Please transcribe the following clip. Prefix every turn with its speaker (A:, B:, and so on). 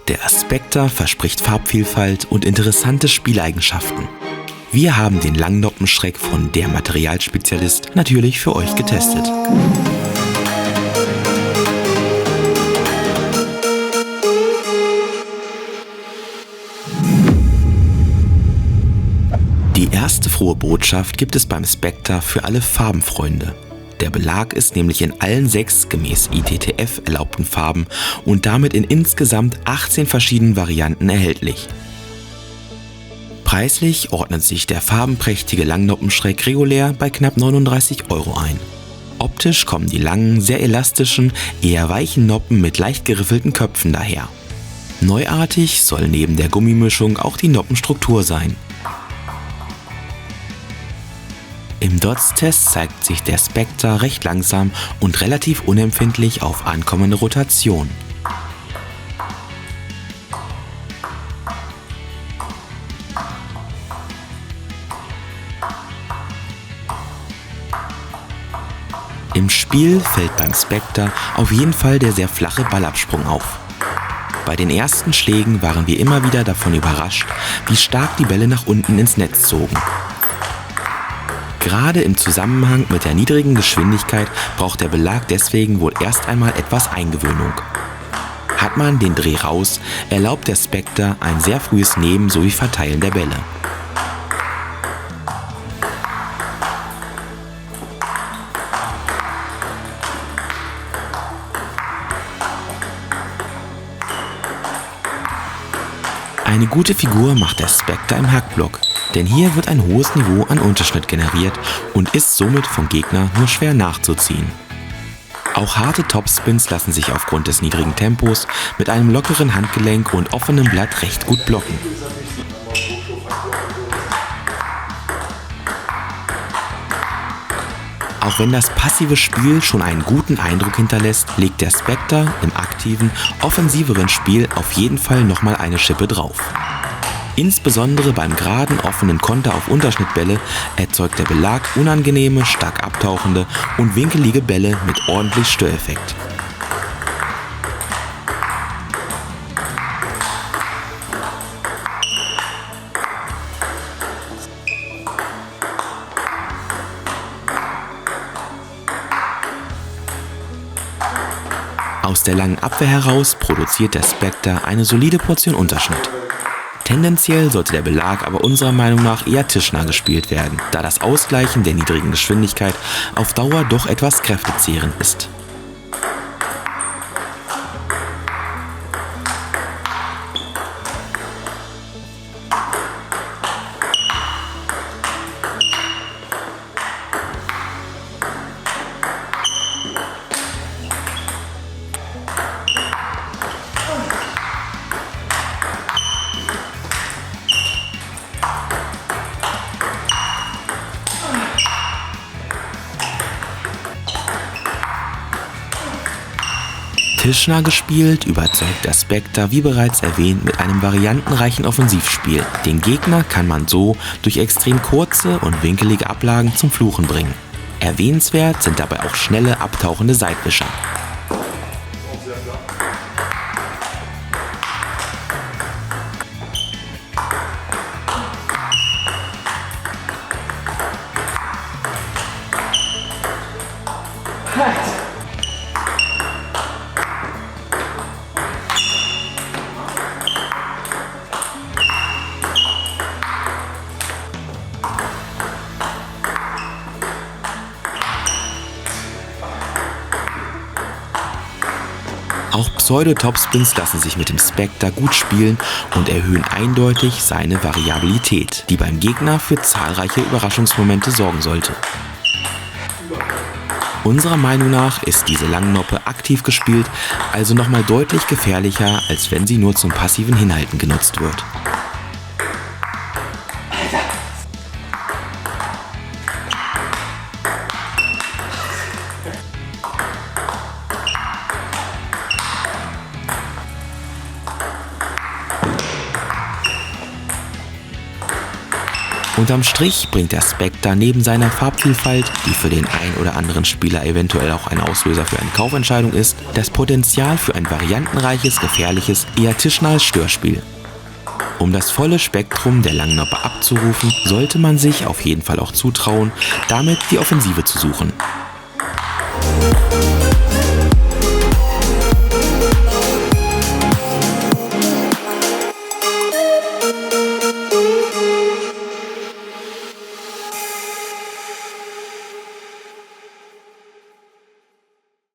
A: Der Spectre verspricht Farbvielfalt und interessante Spieleigenschaften. Wir haben den Langnoppenschreck von Der Materialspezialist natürlich für euch getestet. Die erste frohe Botschaft gibt es beim Spectre für alle Farbenfreunde. Der Belag ist nämlich in allen 6 gemäß ITTF erlaubten Farben und damit in insgesamt 18 verschiedenen Varianten erhältlich. Preislich ordnet sich der farbenprächtige Langnoppenschreck regulär bei knapp 39 € ein. Optisch kommen die langen, sehr elastischen, eher weichen Noppen mit leicht geriffelten Köpfen daher. Neuartig soll neben der Gummimischung auch die Noppenstruktur sein. Im DOTS-Test zeigt sich der Spectre recht langsam und relativ unempfindlich auf ankommende Rotation. Im Spiel fällt beim Spectre auf jeden Fall der sehr flache Ballabsprung auf. Bei den ersten Schlägen waren wir immer wieder davon überrascht, wie stark die Bälle nach unten ins Netz zogen. Gerade im Zusammenhang mit der niedrigen Geschwindigkeit braucht der Belag deswegen wohl erst einmal etwas Eingewöhnung. Hat man den Dreh raus, erlaubt der Spectre ein sehr frühes Nehmen sowie Verteilen der Bälle. Eine gute Figur macht der Spectre im Hackblock, denn hier wird ein hohes Niveau an Unterschnitt generiert und ist somit vom Gegner nur schwer nachzuziehen. Auch harte Topspins lassen sich aufgrund des niedrigen Tempos mit einem lockeren Handgelenk und offenem Blatt recht gut blocken. Auch wenn das passive Spiel schon einen guten Eindruck hinterlässt, legt der Spectre im aktiven, offensiveren Spiel auf jeden Fall nochmal eine Schippe drauf. Insbesondere beim geraden, offenen Konter auf Unterschnittbälle erzeugt der Belag unangenehme, stark abtauchende und winkelige Bälle mit ordentlich Störeffekt. Aus der langen Abwehr heraus produziert der Spectre eine solide Portion Unterschnitt. Tendenziell sollte der Belag aber unserer Meinung nach eher tischnah gespielt werden, da das Ausgleichen der niedrigen Geschwindigkeit auf Dauer doch etwas kräftezehrend ist. Tischnah gespielt überzeugt der Spectre, wie bereits erwähnt, mit einem variantenreichen Offensivspiel. Den Gegner kann man so durch extrem kurze und winkelige Ablagen zum Fluchen bringen. Erwähnenswert sind dabei auch schnelle, abtauchende Seitwischer. Auch Pseudo-Topspins lassen sich mit dem Spectre gut spielen und erhöhen eindeutig seine Variabilität, die beim Gegner für zahlreiche Überraschungsmomente sorgen sollte. Unserer Meinung nach ist diese Langnoppe aktiv gespielt also nochmal deutlich gefährlicher, als wenn sie nur zum passiven Hinhalten genutzt wird. Unterm Strich bringt der Spectre neben seiner Farbvielfalt, die für den ein oder anderen Spieler eventuell auch ein Auslöser für eine Kaufentscheidung ist, das Potenzial für ein variantenreiches, gefährliches, eher tischnahes Störspiel. Um das volle Spektrum der Langnopper abzurufen, sollte man sich auf jeden Fall auch zutrauen, damit die Offensive zu suchen.